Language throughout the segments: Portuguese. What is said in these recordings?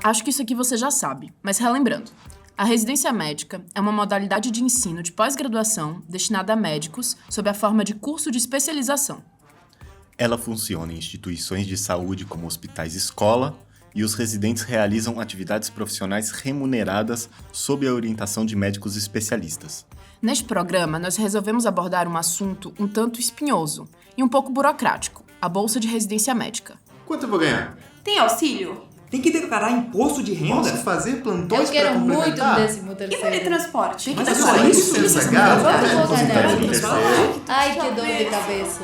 Acho que isso aqui você já sabe, mas relembrando. A residência médica é uma modalidade de ensino de pós-graduação destinada a médicos sob a forma de curso de especialização. Ela funciona em instituições de saúde como hospitais-escola e os residentes realizam atividades profissionais remuneradas sob a orientação de médicos especialistas. Neste programa, nós resolvemos abordar um assunto um tanto espinhoso e um pouco burocrático, a Bolsa de Residência Médica. Quanto eu vou ganhar? Tem auxílio? Tem que declarar imposto de renda? Posso fazer plantões Eu quero pra muito complementar? um décimo E terceiro. vale transporte? Mas é só isso? Licença gás? Vamos voltar Décimo nessa. terceiro. Ai, que dor de cabeça.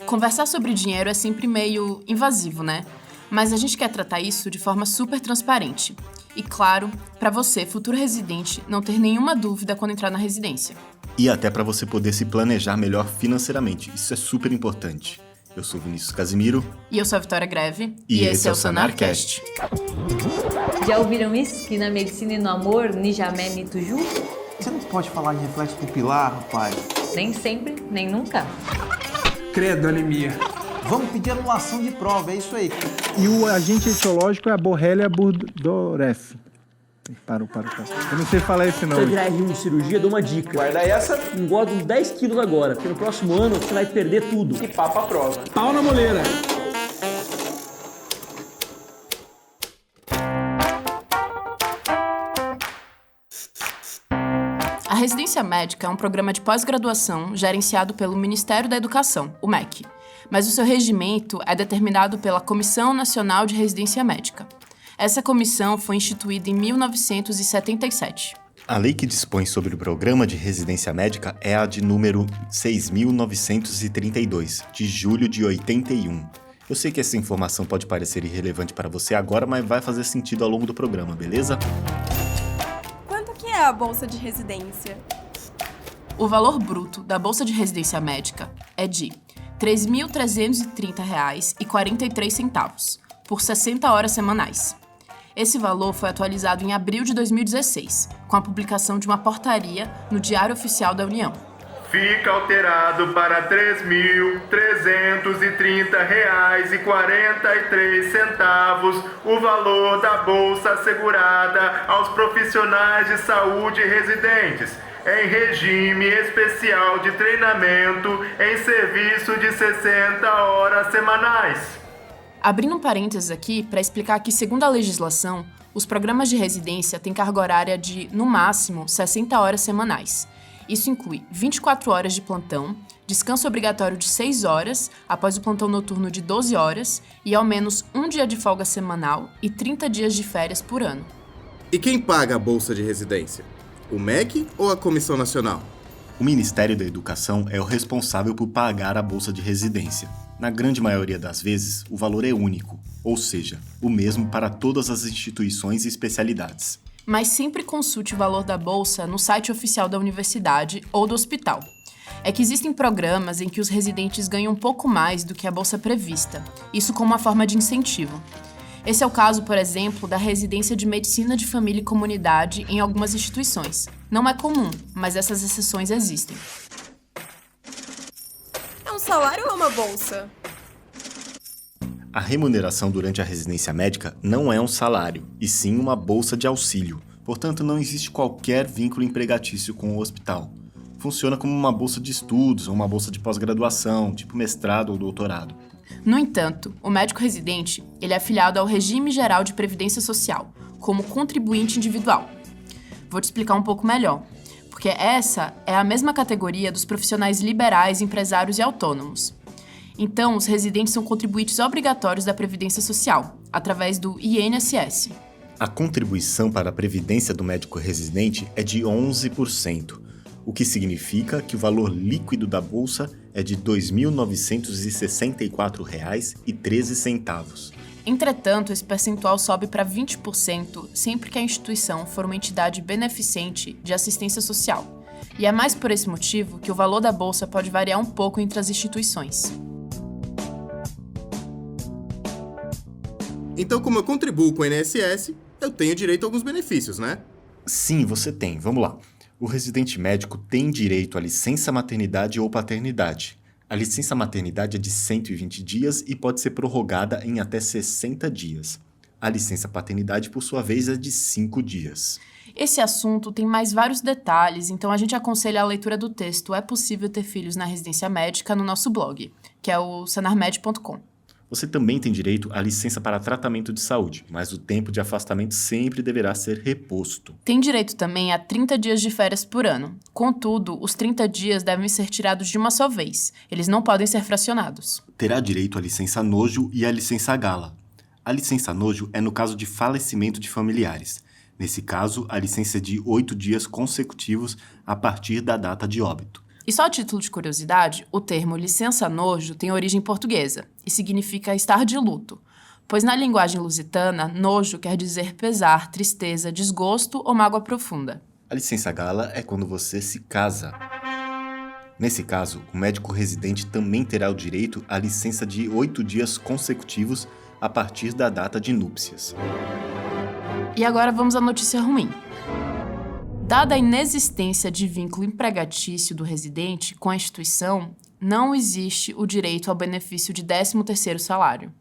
Conversar sobre dinheiro é sempre meio invasivo, né? Mas a gente quer tratar isso de forma super transparente. E claro, para você, futuro residente, não ter nenhuma dúvida quando entrar na residência. E até para você poder se planejar melhor financeiramente. Isso é super importante. Eu sou Vinícius Casimiro. E eu sou a Vitória Greve. E esse é o Sanarcast. Já ouviram isso? Que na medicina e no amor, ni jamais ni toujours? Você não pode falar de reflexo pupilar, rapaz. Nem sempre, nem nunca. Credo, anemia. Vamos pedir anulação de prova, é isso aí. E o agente etiológico é a Borrelia burgdorferi. Parou. Eu não sei falar esse Se nome. você virar R1 de cirurgia, dou uma dica. Guarda essa, engorda uns 10 quilos agora, porque no próximo ano você vai perder tudo. E papa a prova. Pau na moleira. A residência médica é um programa de pós-graduação gerenciado pelo Ministério da Educação, o MEC, mas o seu regimento é determinado pela Comissão Nacional de Residência Médica. Essa comissão foi instituída em 1977. A lei que dispõe sobre o programa de residência médica é a de número 6.932, de julho de 81. Eu sei que essa informação pode parecer irrelevante para você agora, mas vai fazer sentido ao longo do programa, beleza? Quanto que é a bolsa de residência? O valor bruto da Bolsa de Residência Médica é de R$ 3.330,43 por 60 horas semanais. Esse valor foi atualizado em abril de 2016, com a publicação de uma portaria no Diário Oficial da União. Fica alterado para R$ 3.330,43 o valor da bolsa assegurada aos profissionais de saúde residentes em regime especial de treinamento em serviço de 60 horas semanais. Abrindo um parênteses aqui para explicar que, segundo a legislação, os programas de residência têm carga horária de, no máximo, 60 horas semanais. Isso inclui 24 horas de plantão, descanso obrigatório de 6 horas após o plantão noturno de 12 horas e ao menos um dia de folga semanal e 30 dias de férias por ano. E quem paga a bolsa de residência? O MEC ou a Comissão Nacional? O Ministério da Educação é o responsável por pagar a bolsa de residência. Na grande maioria das vezes, o valor é único, ou seja, o mesmo para todas as instituições e especialidades. Mas sempre consulte o valor da bolsa no site oficial da universidade ou do hospital. É que existem programas em que os residentes ganham um pouco mais do que a bolsa prevista, isso como uma forma de incentivo. Esse é o caso, por exemplo, da residência de medicina de família e comunidade em algumas instituições. Não é comum, mas essas exceções existem. É um salário ou uma bolsa? A remuneração durante a residência médica não é um salário, e sim uma bolsa de auxílio. Portanto, não existe qualquer vínculo empregatício com o hospital. Funciona como uma bolsa de estudos ou uma bolsa de pós-graduação, tipo mestrado ou doutorado. No entanto, o médico residente ele é afiliado ao Regime Geral de Previdência Social, como contribuinte individual. Vou te explicar um pouco melhor, porque essa é a mesma categoria dos profissionais liberais, empresários e autônomos. Então, os residentes são contribuintes obrigatórios da Previdência Social, através do INSS. A contribuição para a previdência do médico residente é de 11%, o que significa que o valor líquido da bolsa é de R$ 2.964,13. Entretanto, esse percentual sobe para 20% sempre que a instituição for uma entidade beneficente de assistência social. E é mais por esse motivo que o valor da bolsa pode variar um pouco entre as instituições. Então, como eu contribuo com o INSS, eu tenho direito a alguns benefícios, né? Sim, você tem. Vamos lá. O residente médico tem direito à licença maternidade ou paternidade, A licença maternidade é de 120 dias e pode ser prorrogada em até 60 dias. A licença paternidade, por sua vez, é de 5 dias. Esse assunto tem mais vários detalhes, então a gente aconselha a leitura do texto É Possível Ter Filhos na Residência Médica no nosso blog, que é o sanarmed.com. Você também tem direito à licença para tratamento de saúde, mas o tempo de afastamento sempre deverá ser reposto. Tem direito também a 30 dias de férias por ano. Contudo, os 30 dias devem ser tirados de uma só vez. Eles não podem ser fracionados. Terá direito à licença nojo e à licença gala. A licença nojo é no caso de falecimento de familiares. Nesse caso, a licença é de 8 dias consecutivos a partir da data de óbito. E só a título de curiosidade, o termo licença nojo tem origem portuguesa e significa estar de luto, pois na linguagem lusitana, nojo quer dizer pesar, tristeza, desgosto ou mágoa profunda. A licença gala é quando você se casa. Nesse caso, o médico residente também terá o direito à licença de 8 dias consecutivos a partir da data de núpcias. E agora vamos à notícia ruim. Dada a inexistência de vínculo empregatício do residente com a instituição, não existe o direito ao benefício de 13º salário.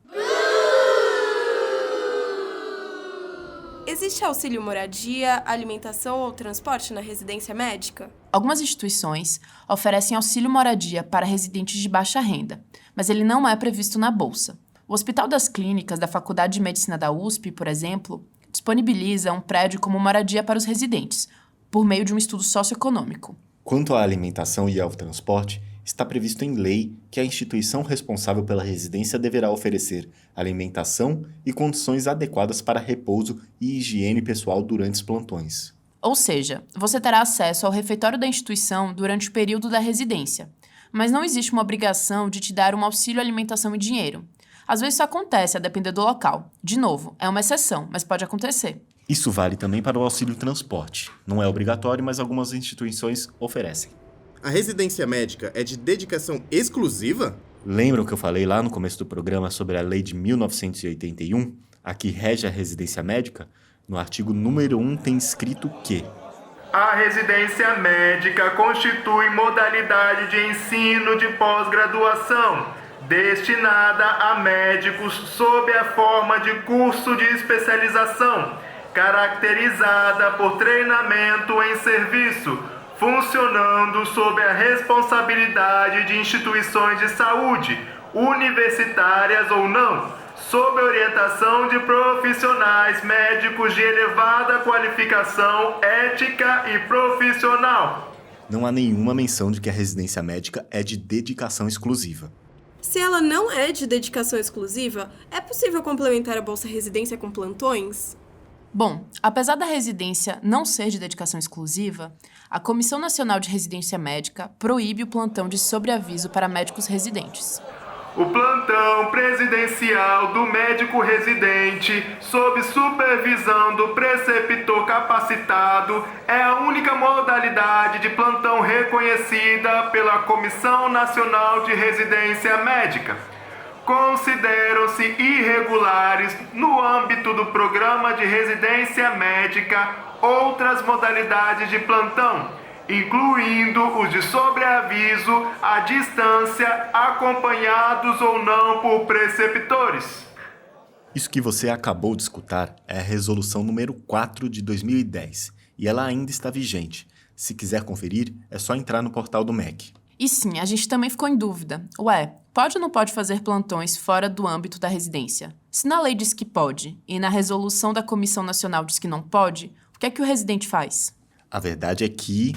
Existe auxílio moradia, alimentação ou transporte na residência médica? Algumas instituições oferecem auxílio moradia para residentes de baixa renda, mas ele não é previsto na Bolsa. O Hospital das Clínicas da Faculdade de Medicina da USP, por exemplo, disponibiliza um prédio como moradia para os residentes, por meio de um estudo socioeconômico. Quanto à alimentação e ao transporte, está previsto em lei que a instituição responsável pela residência deverá oferecer alimentação e condições adequadas para repouso e higiene pessoal durante os plantões. Ou seja, você terá acesso ao refeitório da instituição durante o período da residência, mas não existe uma obrigação de te dar um auxílio alimentação e dinheiro. Às vezes isso acontece a depender do local. De novo, é uma exceção, mas pode acontecer. Isso vale também para o auxílio transporte. Não é obrigatório, mas algumas instituições oferecem. A residência médica é de dedicação exclusiva? Lembram que eu falei lá no começo do programa sobre a lei de 1981, a que rege a residência médica? No artigo número 1 tem escrito que a residência médica constitui modalidade de ensino de pós-graduação destinada a médicos sob a forma de curso de especialização, caracterizada por treinamento em serviço, funcionando sob a responsabilidade de instituições de saúde, universitárias ou não, sob a orientação de profissionais médicos de elevada qualificação ética e profissional. Não há nenhuma menção de que a residência médica é de dedicação exclusiva. Se ela não é de dedicação exclusiva, é possível complementar a Bolsa Residência com plantões? Bom, apesar da residência não ser de dedicação exclusiva, a Comissão Nacional de Residência Médica proíbe o plantão de sobreaviso para médicos residentes. O plantão presidencial do médico residente, sob supervisão do preceptor capacitado, é a única modalidade de plantão reconhecida pela Comissão Nacional de Residência Médica. Consideram-se irregulares, no âmbito do programa de residência médica, outras modalidades de plantão, incluindo os de sobreaviso à distância, acompanhados ou não por preceptores. Isso que você acabou de escutar é a resolução número 4 de 2010, e ela ainda está vigente. Se quiser conferir, é só entrar no portal do MEC. E sim, a gente também ficou em dúvida. Ué, pode ou não pode fazer plantões fora do âmbito da residência? Se na lei diz que pode, e na resolução da Comissão Nacional diz que não pode, o que é que o residente faz? A verdade é que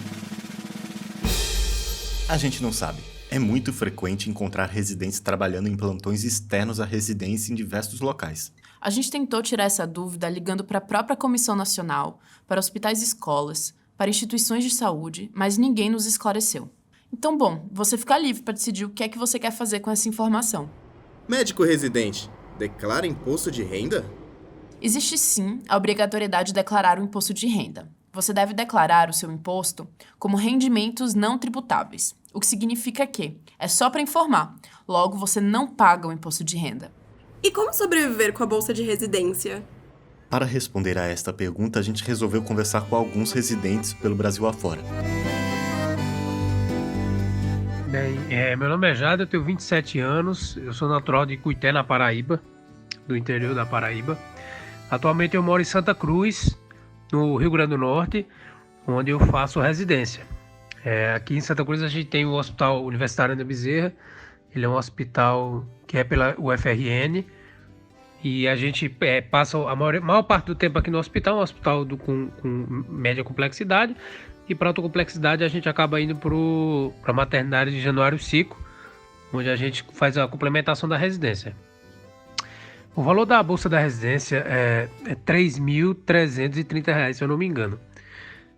a gente não sabe. É muito frequente encontrar residentes trabalhando em plantões externos à residência em diversos locais. A gente tentou tirar essa dúvida ligando para a própria Comissão Nacional, para hospitais e escolas, para instituições de saúde, mas ninguém nos esclareceu. Então, bom, você fica livre para decidir o que é que você quer fazer com essa informação. Médico residente, declara imposto de renda? Existe sim a obrigatoriedade de declarar o imposto de renda. Você deve declarar o seu imposto como rendimentos não tributáveis, o que significa que é só para informar, logo você não paga o imposto de renda. E como sobreviver com a Bolsa de Residência? Para responder a esta pergunta, a gente resolveu conversar com alguns residentes pelo Brasil afora. Bem, meu nome é Jade, eu tenho 27 anos, eu sou natural de Cuité, na Paraíba, do interior da Paraíba. Atualmente eu moro em Santa Cruz, no Rio Grande do Norte, onde eu faço residência. Aqui em Santa Cruz a gente tem o Hospital Universitário Ana Bezerra, ele é um hospital que é pela UFRN, e a gente passa a maior parte do tempo aqui no hospital, um hospital com média complexidade, e para alta complexidade a gente acaba indo para a maternidade de Januário Sico, onde a gente faz a complementação da residência. O valor da bolsa da residência é R$ 3.330, se eu não me engano.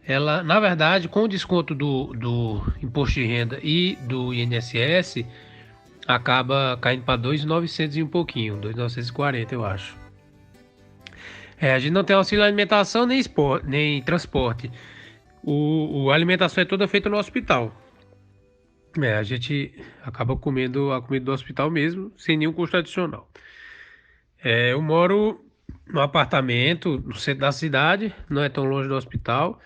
Ela, na verdade, com o desconto do imposto de renda e do INSS, acaba caindo para 2.900 e um pouquinho, 2.940 eu acho. A gente não tem auxílio alimentação nem transporte. A alimentação é toda feita no hospital. A gente acaba comendo a comida do hospital mesmo, sem nenhum custo adicional. Eu moro num apartamento no centro da cidade, não é tão longe do hospital.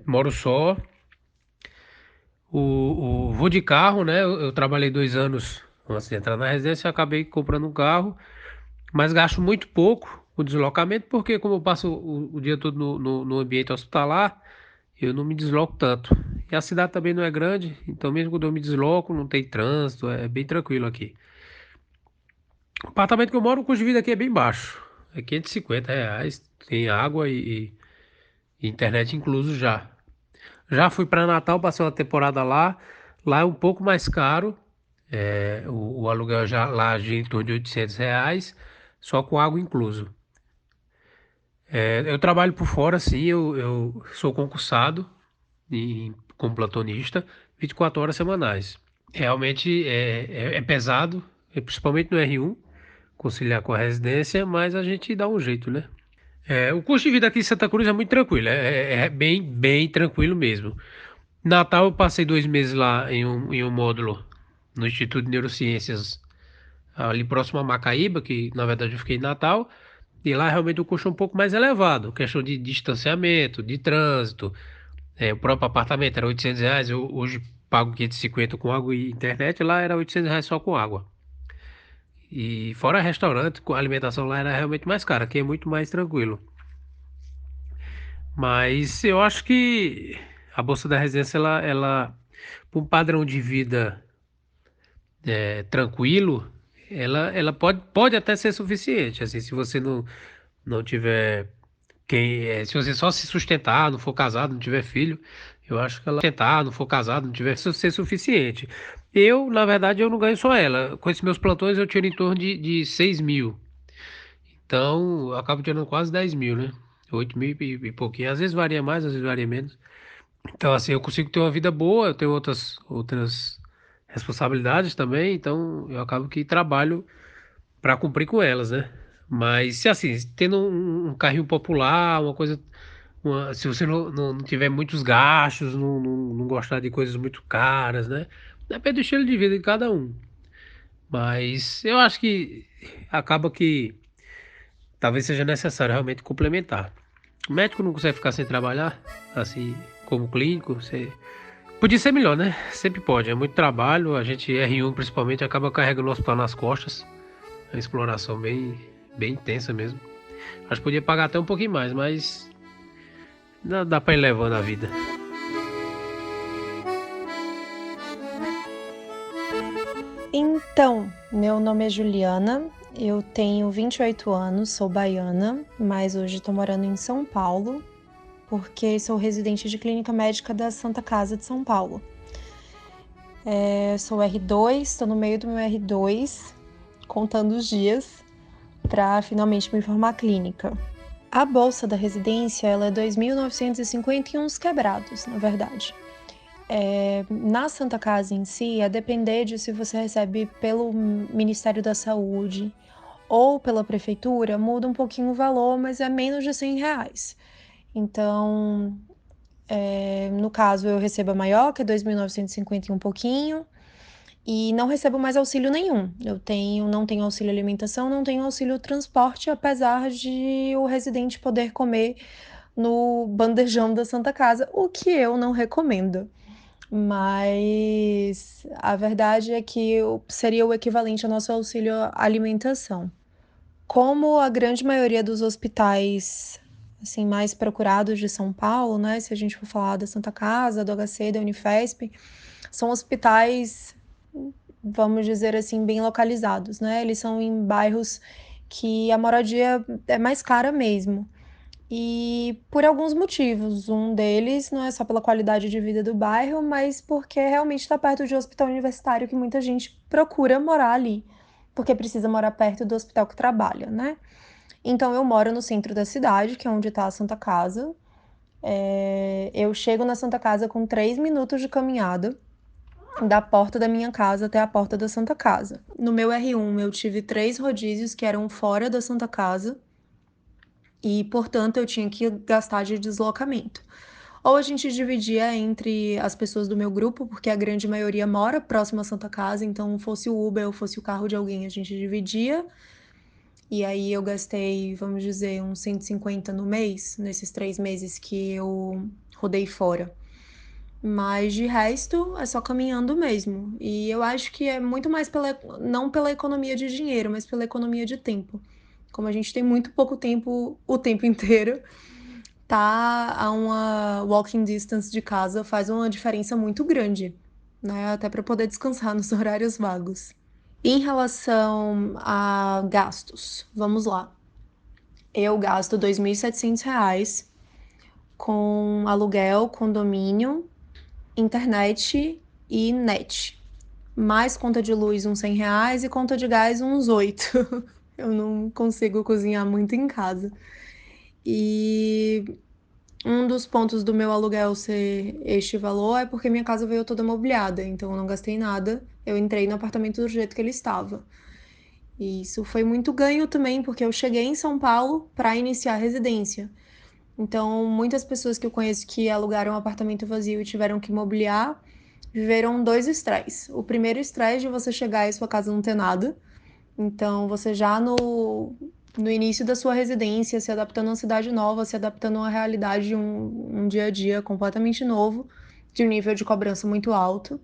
Moro só. Vou de carro, né? Eu trabalhei 2 anos antes de entrar na residência, acabei comprando um carro, mas gasto muito pouco o deslocamento, porque como eu passo o dia todo no ambiente hospitalar, eu não me desloco tanto. E a cidade também não é grande, então mesmo quando eu me desloco, não tem trânsito, é bem tranquilo aqui. O apartamento que eu moro, o custo de vida aqui é bem baixo, é R$ 550, tem água e internet incluso já. Já fui para Natal, passei uma temporada lá é um pouco mais caro, o aluguel lá gira em torno de R$ 800, só com água incluso. Eu trabalho por fora, sim, eu sou concursado como plantonista, 24 horas semanais. Realmente é pesado, principalmente no R1, conciliar com a residência, mas a gente dá um jeito, né? O custo de vida aqui em Santa Cruz é muito tranquilo, é bem tranquilo mesmo. Natal eu passei 2 meses lá em um módulo no Instituto de Neurociências, ali próximo a Macaíba, que na verdade eu fiquei em Natal. E lá realmente o custo é um pouco mais elevado, questão de distanciamento, de trânsito. O próprio apartamento era R$ 800, eu hoje pago 550 com água e internet, lá era R$ 800 só com água. E fora restaurante, a alimentação lá era realmente mais cara, aqui é muito mais tranquilo. Mas eu acho que a bolsa da residência, ela para um padrão de vida tranquilo, ela pode até ser suficiente, assim, se você não tiver se você só se sustentar, não for casado, não tiver filho, eu acho que ela não for casado, não tiver ser suficiente. Na verdade, eu não ganho só ela. Com esses meus plantões eu tiro em torno de 6 mil. Então, eu acabo tirando quase 10 mil, né? 8 mil e pouquinho. Às vezes varia mais, às vezes varia menos. Então, assim, eu consigo ter uma vida boa, eu tenho outras responsabilidades também, então eu acabo que trabalho para cumprir com elas, né? Mas, se assim, tendo um carrinho popular, uma coisa... se você não tiver muitos gastos, não gostar de coisas muito caras, né? Depende do estilo de vida de cada um. Mas eu acho que acaba que talvez seja necessário realmente complementar. O médico não consegue ficar sem trabalhar, assim, como clínico, podia ser melhor, né? Sempre pode, é muito trabalho, a gente R1 principalmente acaba carregando o hospital nas costas, é uma exploração bem intensa mesmo. Acho que podia pagar até um pouquinho mais, mas dá pra ir levando a vida. Então, meu nome é Juliana, eu tenho 28 anos, sou baiana, mas hoje estou morando em São Paulo, porque sou residente de clínica médica da Santa Casa de São Paulo. Sou R2, estou no meio do meu R2, contando os dias para finalmente me formar clínica. A bolsa da residência ela é 2.951 quebrados, na verdade. Na Santa Casa em si, a depender de se você recebe pelo Ministério da Saúde ou pela Prefeitura, muda um pouquinho o valor, mas é menos de R$ 100. Então, no caso, eu recebo a maior, que é 2.950 e um pouquinho, e não recebo mais auxílio nenhum. Não tenho auxílio alimentação, não tenho auxílio transporte, apesar de o residente poder comer no bandejão da Santa Casa, o que eu não recomendo. mas a verdade é que seria o equivalente ao nosso auxílio alimentação. Como a grande maioria dos hospitais assim, mais procurados de São Paulo, né, se a gente for falar da Santa Casa, do HC, da Unifesp, são hospitais, vamos dizer assim, bem localizados, né? Eles são em bairros que a moradia é mais cara mesmo. E por alguns motivos. Um deles não é só pela qualidade de vida do bairro, mas porque realmente está perto de um hospital universitário que muita gente procura morar ali, porque precisa morar perto do hospital que trabalha, né? Então eu moro no centro da cidade, que é onde está a Santa Casa. Eu chego na Santa Casa com 3 minutos de caminhada da porta da minha casa até a porta da Santa Casa. No meu R1 eu tive 3 rodízios que eram fora da Santa Casa e, portanto, eu tinha que gastar de deslocamento. Ou a gente dividia entre as pessoas do meu grupo, porque a grande maioria mora próximo à Santa Casa, então fosse o Uber ou fosse o carro de alguém, a gente dividia. E aí eu gastei, vamos dizer, uns 150 no mês, nesses 3 meses que eu rodei fora. Mas de resto é só caminhando mesmo. E eu acho que é muito mais não pela economia de dinheiro, mas pela economia de tempo. Como a gente tem muito pouco tempo o tempo inteiro, tá a uma walking distance de casa faz uma diferença muito grande, né? Até para poder descansar nos horários vagos. Em relação a gastos, vamos lá. Eu gasto R$ 2.700 com aluguel, condomínio, internet e net. Mais conta de luz uns R$ 100 e conta de gás uns 8. Eu não consigo cozinhar muito em casa. E um dos pontos do meu aluguel ser este valor é porque minha casa veio toda mobiliada, então eu não gastei nada. Eu entrei no apartamento do jeito que ele estava. E isso foi muito ganho também, porque eu cheguei em São Paulo para iniciar a residência. Então, muitas pessoas que eu conheço que alugaram um apartamento vazio e tiveram que mobiliar, viveram 2 estresses. O primeiro estresse de você chegar e sua casa não ter nada. Então, você já no início da sua residência, se adaptando a uma cidade nova, se adaptando a uma realidade de um dia a dia completamente novo, de um nível de cobrança muito alto.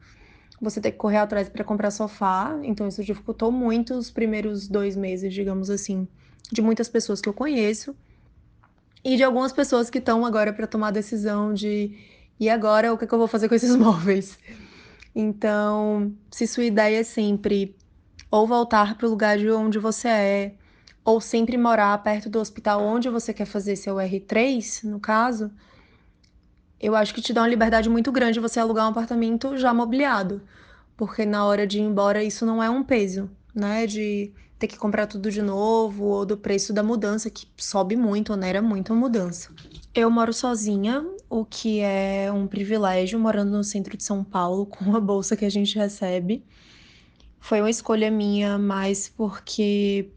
Você tem que correr atrás para comprar sofá, então isso dificultou muito os primeiros 2 meses, digamos assim, de muitas pessoas que eu conheço. E de algumas pessoas que estão agora para tomar a decisão de e agora o que eu vou fazer com esses móveis? Então, se sua ideia é sempre ou voltar para o lugar de onde você é, ou sempre morar perto do hospital onde você quer fazer seu R3, no caso, eu acho que te dá uma liberdade muito grande você alugar um apartamento já mobiliado, porque na hora de ir embora isso não é um peso, né? De ter que comprar tudo de novo, ou do preço da mudança, que sobe muito, onera muito a mudança. Eu moro sozinha, o que é um privilégio, morando no centro de São Paulo, com a bolsa que a gente recebe. Foi uma escolha minha, mas porque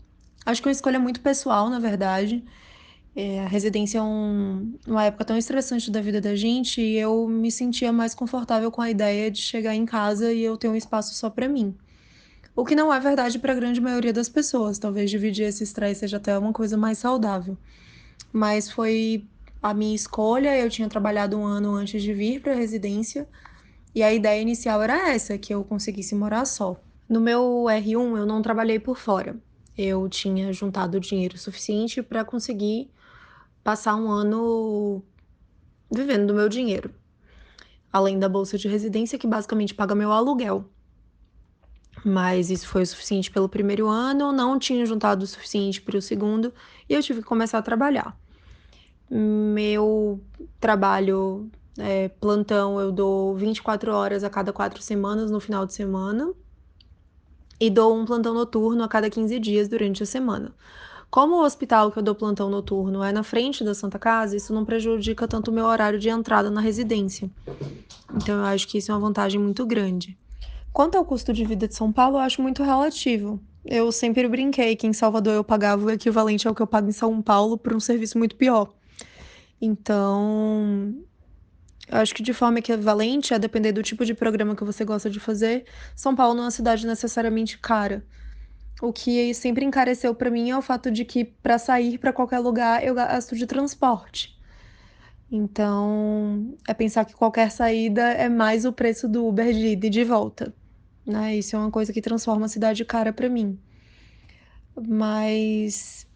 acho que é uma escolha muito pessoal, na verdade. A residência é uma época tão estressante da vida da gente e eu me sentia mais confortável com a ideia de chegar em casa e eu ter um espaço só para mim. O que não é verdade para a grande maioria das pessoas. Talvez dividir esse estresse seja até uma coisa mais saudável. Mas foi a minha escolha. Eu tinha trabalhado 1 ano antes de vir para a residência e a ideia inicial era essa, que eu conseguisse morar só. No meu R1 eu não trabalhei por fora. Eu tinha juntado dinheiro suficiente para conseguir passar 1 ano vivendo do meu dinheiro. Além da bolsa de residência, que basicamente paga meu aluguel. Mas isso foi o suficiente pelo primeiro ano, não tinha juntado o suficiente para o segundo e eu tive que começar a trabalhar. Meu trabalho, plantão, eu dou 24 horas a cada 4 semanas no final de semana e dou um plantão noturno a cada 15 dias durante a semana. Como o hospital que eu dou plantão noturno é na frente da Santa Casa, isso não prejudica tanto o meu horário de entrada na residência. Então eu acho que isso é uma vantagem muito grande. Quanto ao custo de vida de São Paulo, eu acho muito relativo. Eu sempre brinquei que em Salvador eu pagava o equivalente ao que eu pago em São Paulo por um serviço muito pior. Então, eu acho que de forma equivalente, a depender do tipo de programa que você gosta de fazer, São Paulo não é uma cidade necessariamente cara. O que sempre encareceu para mim é o fato de que para sair para qualquer lugar eu gasto de transporte. Então, é pensar que qualquer saída é mais o preço do Uber de ida e de volta, né? Isso é uma coisa que transforma a cidade cara para mim. Mas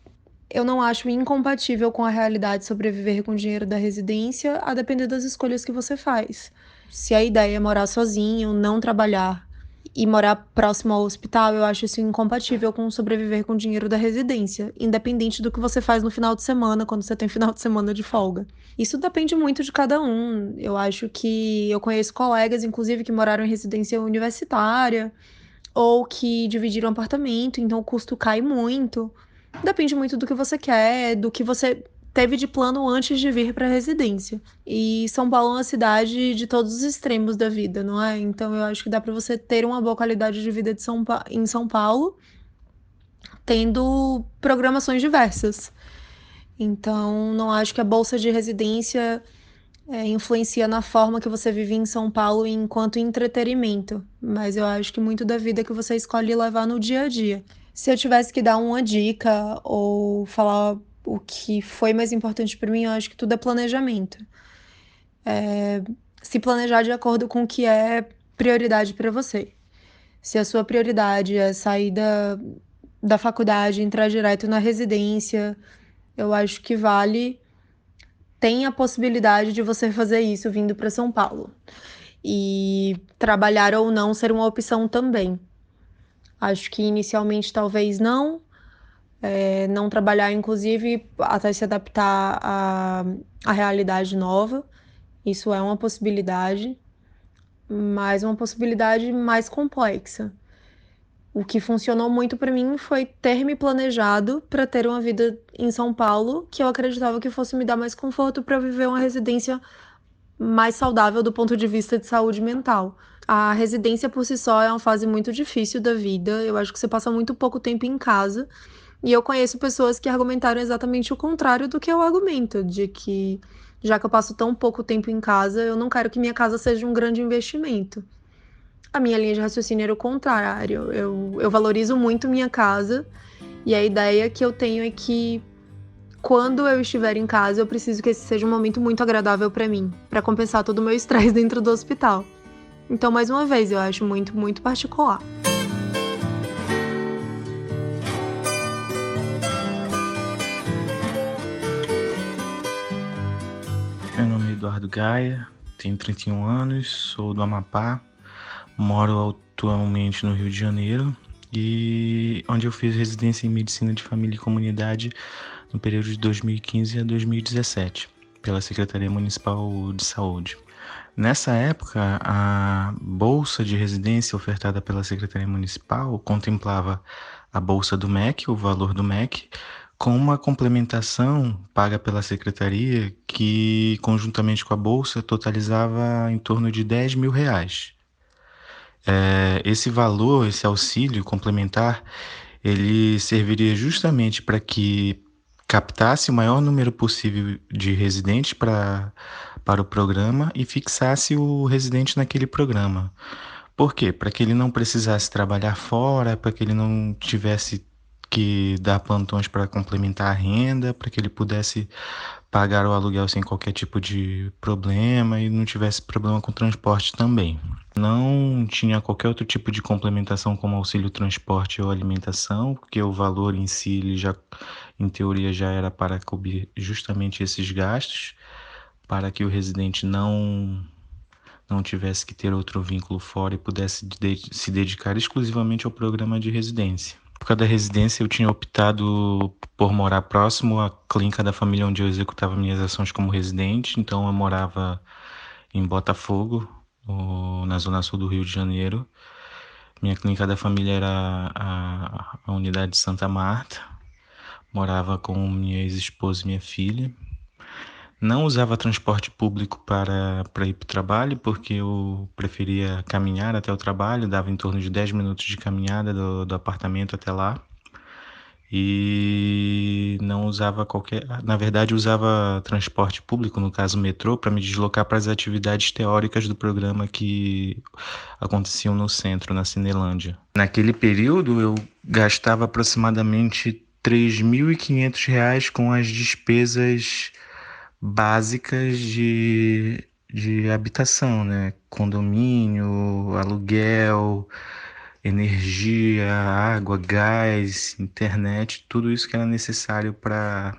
eu não acho incompatível com a realidade sobreviver com o dinheiro da residência, a depender das escolhas que você faz. Se a ideia é morar sozinho, não trabalhar e morar próximo ao hospital, eu acho isso incompatível com sobreviver com o dinheiro da residência, independente do que você faz no final de semana, quando você tem final de semana de folga. Isso depende muito de cada um. Eu acho que eu conheço colegas, inclusive, que moraram em residência universitária ou que dividiram apartamento, então o custo cai muito. Depende muito do que você quer, do que você teve de plano antes de vir para a residência. E São Paulo é uma cidade de todos os extremos da vida, não é? Então eu acho que dá para você ter uma boa qualidade de vida em São Paulo, tendo programações diversas. Então não acho que a bolsa de residência influencia na forma que você vive em São Paulo enquanto entretenimento, mas eu acho que muito da vida que você escolhe levar no dia a dia. Se eu tivesse que dar uma dica ou falar o que foi mais importante para mim, eu acho que tudo é planejamento. Se planejar de acordo com o que é prioridade para você. Se a sua prioridade é sair da faculdade, entrar direto na residência, eu acho que tem a possibilidade de você fazer isso vindo para São Paulo. E trabalhar ou não ser uma opção também. Acho que inicialmente talvez não trabalhar, inclusive, até se adaptar à realidade nova. Isso é uma possibilidade, mas uma possibilidade mais complexa. O que funcionou muito para mim foi ter me planejado para ter uma vida em São Paulo, que eu acreditava que fosse me dar mais conforto para viver uma residência mais saudável do ponto de vista de saúde mental. A residência por si só é uma fase muito difícil da vida. Eu acho que você passa muito pouco tempo em casa. E eu conheço pessoas que argumentaram exatamente o contrário do que eu argumento, de que já que eu passo tão pouco tempo em casa, eu não quero que minha casa seja um grande investimento. A minha linha de raciocínio era o contrário. Eu valorizo muito minha casa e a ideia que eu tenho é que quando eu estiver em casa, eu preciso que esse seja um momento muito agradável para mim, para compensar todo o meu estresse dentro do hospital. Então, mais uma vez, eu acho muito, muito particular. Meu nome é Eduardo Gaia, tenho 31 anos, sou do Amapá, moro atualmente no Rio de Janeiro e onde eu fiz residência em Medicina de Família e Comunidade no período de 2015 a 2017, pela Secretaria Municipal de Saúde. Nessa época, a bolsa de residência ofertada pela Secretaria Municipal contemplava a bolsa do MEC, o valor do MEC, com uma complementação paga pela Secretaria que, conjuntamente com a bolsa, totalizava em torno de R$10 mil. Esse valor, esse auxílio complementar, ele serviria justamente para que captasse o maior número possível de residentes para o programa e fixasse o residente naquele programa. Por quê? Para que ele não precisasse trabalhar fora, para que ele não tivesse que dar plantões para complementar a renda, para que ele pudesse pagar o aluguel sem qualquer tipo de problema e não tivesse problema com transporte também. Não tinha qualquer outro tipo de complementação como auxílio transporte ou alimentação, porque o valor em si, ele já, em teoria, já era para cobrir justamente esses gastos, para que o residente não tivesse que ter outro vínculo fora e pudesse se dedicar exclusivamente ao programa de residência. Na época da residência, eu tinha optado por morar próximo à clínica da família onde eu executava minhas ações como residente, então eu morava em Botafogo, na zona sul do Rio de Janeiro. Minha clínica da família era a unidade de Santa Marta, morava com minha ex-esposa e minha filha. Não usava transporte público para ir para o trabalho, porque eu preferia caminhar até o trabalho, dava em torno de 10 minutos de caminhada do apartamento até lá. E não usava na verdade, usava transporte público, no caso metrô, para me deslocar para as atividades teóricas do programa que aconteciam no centro, na Cinelândia. Naquele período, eu gastava aproximadamente R$3.500 com as despesas básicas de habitação, né? Condomínio, aluguel, energia, água, gás, internet, tudo isso que era necessário para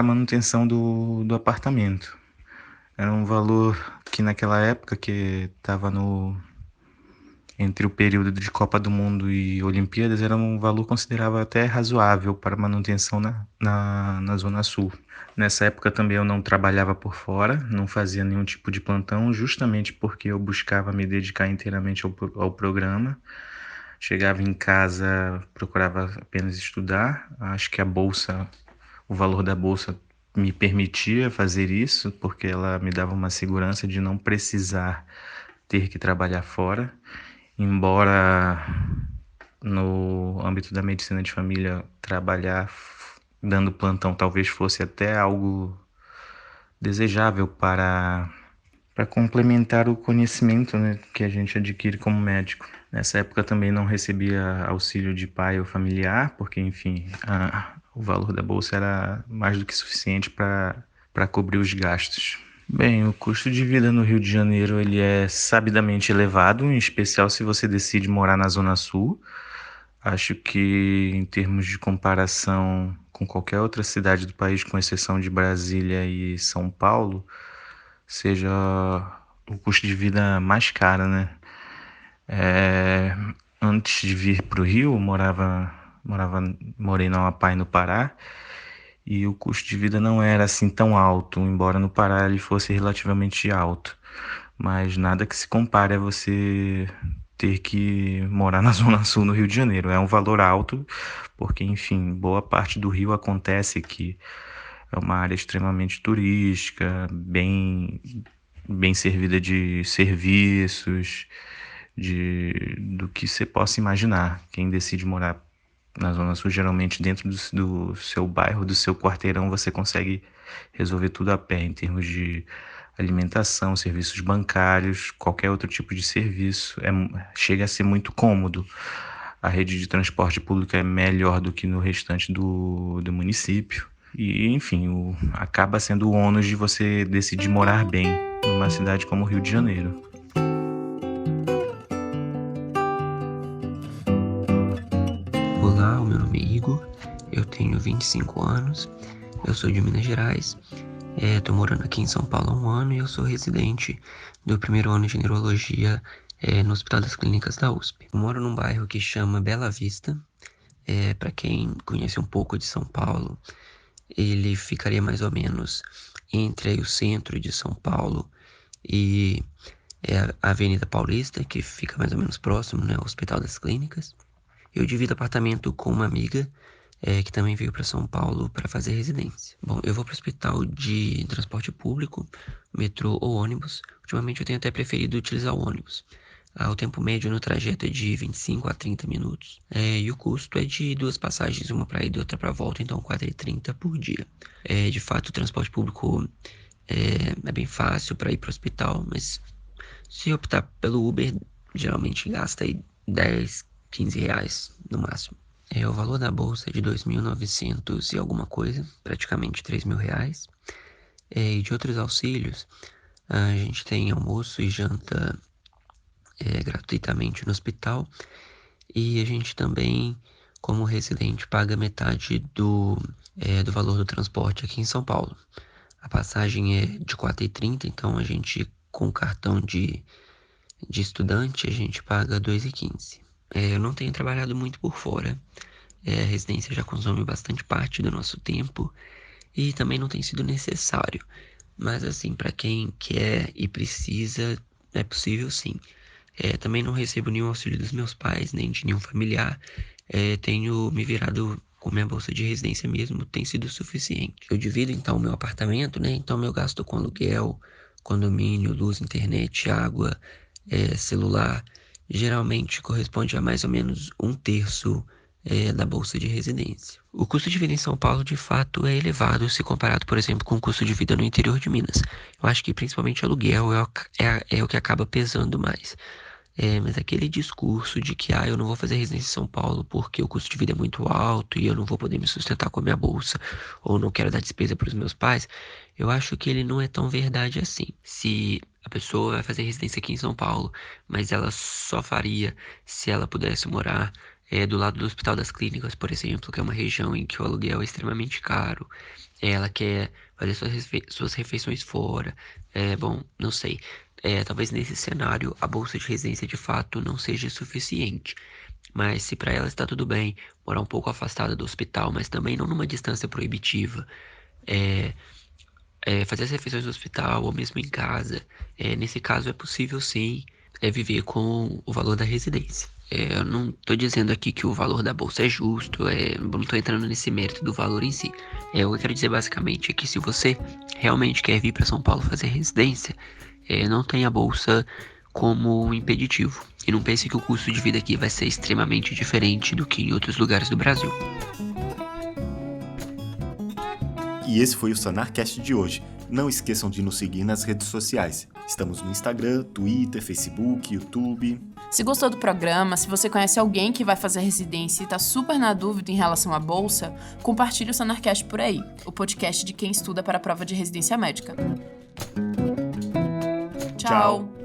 manutenção do apartamento. Era um valor que naquela época, que estava entre o período de Copa do Mundo e Olimpíadas, era um valor considerável até razoável para manutenção na Zona Sul. Nessa época também eu não trabalhava por fora, não fazia nenhum tipo de plantão, justamente porque eu buscava me dedicar inteiramente ao programa. Chegava em casa, procurava apenas estudar. Acho que o valor da bolsa me permitia fazer isso, porque ela me dava uma segurança de não precisar ter que trabalhar fora. Embora no âmbito da medicina de família trabalhar dando plantão talvez fosse até algo desejável para complementar o conhecimento, né, que a gente adquire como médico. Nessa época também não recebia auxílio de pai ou familiar, porque, enfim, o valor da bolsa era mais do que suficiente para cobrir os gastos. Bem, o custo de vida no Rio de Janeiro ele é sabidamente elevado, em especial se você decide morar na Zona Sul. Acho que, em termos de comparação com qualquer outra cidade do país, com exceção de Brasília e São Paulo, seja o custo de vida mais caro, né? Antes de vir para o Rio, morei no Amapá e no Pará, e o custo de vida não era assim tão alto, embora no Pará ele fosse relativamente alto. Mas nada que se compare a você ter que morar na Zona Sul, no Rio de Janeiro. É um valor alto, porque, enfim, boa parte do Rio acontece aqui. É uma área extremamente turística, bem servida de serviços, do que você possa imaginar. Quem decide morar na Zona Sul, geralmente dentro do seu bairro, do seu quarteirão, você consegue resolver tudo a pé, em termos de alimentação, serviços bancários, qualquer outro tipo de serviço. Chega a ser muito cômodo. A rede de transporte público é melhor do que no restante do município. E, enfim, acaba sendo o ônus de você decidir morar bem numa cidade como o Rio de Janeiro. Olá, o meu nome é Igor, eu tenho 25 anos, eu sou de Minas Gerais, estou morando aqui em São Paulo há 1 ano e eu sou residente do primeiro ano de neurologia no Hospital das Clínicas da USP. Eu moro num bairro que chama Bela Vista. Para quem conhece um pouco de São Paulo, ele ficaria mais ou menos entre aí o centro de São Paulo e a Avenida Paulista, que fica mais ou menos próximo, né, ao Hospital das Clínicas. Eu divido apartamento com uma amiga que também veio para São Paulo para fazer residência. Bom, eu vou para o hospital de transporte público, metrô ou ônibus. Ultimamente eu tenho até preferido utilizar o ônibus. O tempo médio no trajeto é de 25 a 30 minutos. E o custo é de 2 passagens, uma para ida e outra para volta, então R$ 4,30 por dia. De fato, o transporte público é bem fácil para ir para o hospital, mas se optar pelo Uber, geralmente gasta aí 10, 15 reais no máximo. O valor da bolsa é de 2.900 e alguma coisa, praticamente 3.000 reais. E de outros auxílios, a gente tem almoço e janta gratuitamente no hospital, e a gente também, como residente, paga metade do valor do transporte aqui em São Paulo. A passagem é de R$ 4,30, então a gente, com cartão de estudante, a gente paga R$ 2,15. Eu não tenho trabalhado muito por fora, a residência já consome bastante parte do nosso tempo e também não tem sido necessário, mas assim, para quem quer e precisa, é possível sim. Também não recebo nenhum auxílio dos meus pais, nem de nenhum familiar. Tenho me virado com minha bolsa de residência mesmo, tem sido suficiente. Eu divido então o meu apartamento, né? Então meu gasto com aluguel, condomínio, luz, internet, água, celular, geralmente corresponde a mais ou menos 1/3 da bolsa de residência. O custo de vida em São Paulo, de fato, é elevado se comparado, por exemplo, com o custo de vida no interior de Minas. Eu acho que principalmente aluguel é o que acaba pesando mais. Mas aquele discurso de que eu não vou fazer residência em São Paulo porque o custo de vida é muito alto e eu não vou poder me sustentar com a minha bolsa, ou não quero dar despesa para os meus pais, eu acho que ele não é tão verdade assim. Se a pessoa vai fazer residência aqui em São Paulo, mas ela só faria se ela pudesse morar do lado do Hospital das Clínicas, por exemplo, que é uma região em que o aluguel é extremamente caro, ela quer fazer suas refeições fora, não sei. Talvez nesse cenário a bolsa de residência de fato não seja suficiente. Mas se para ela está tudo bem morar um pouco afastada do hospital, mas também não numa distância proibitiva, fazer as refeições no hospital ou mesmo em casa, nesse caso é possível sim viver com o valor da residência. Eu não estou dizendo aqui que o valor da bolsa é justo, não estou entrando nesse mérito do valor em si. O que eu quero dizer basicamente é que se você realmente quer vir para São Paulo fazer residência, não tenha a bolsa como um impeditivo. E não pense que o custo de vida aqui vai ser extremamente diferente do que em outros lugares do Brasil. E esse foi o Sanarcast de hoje. Não esqueçam de nos seguir nas redes sociais. Estamos no Instagram, Twitter, Facebook, YouTube. Se gostou do programa, se você conhece alguém que vai fazer residência e está super na dúvida em relação à bolsa, compartilhe o Sanarcast por aí, o podcast de quem estuda para a prova de residência médica. Tchau!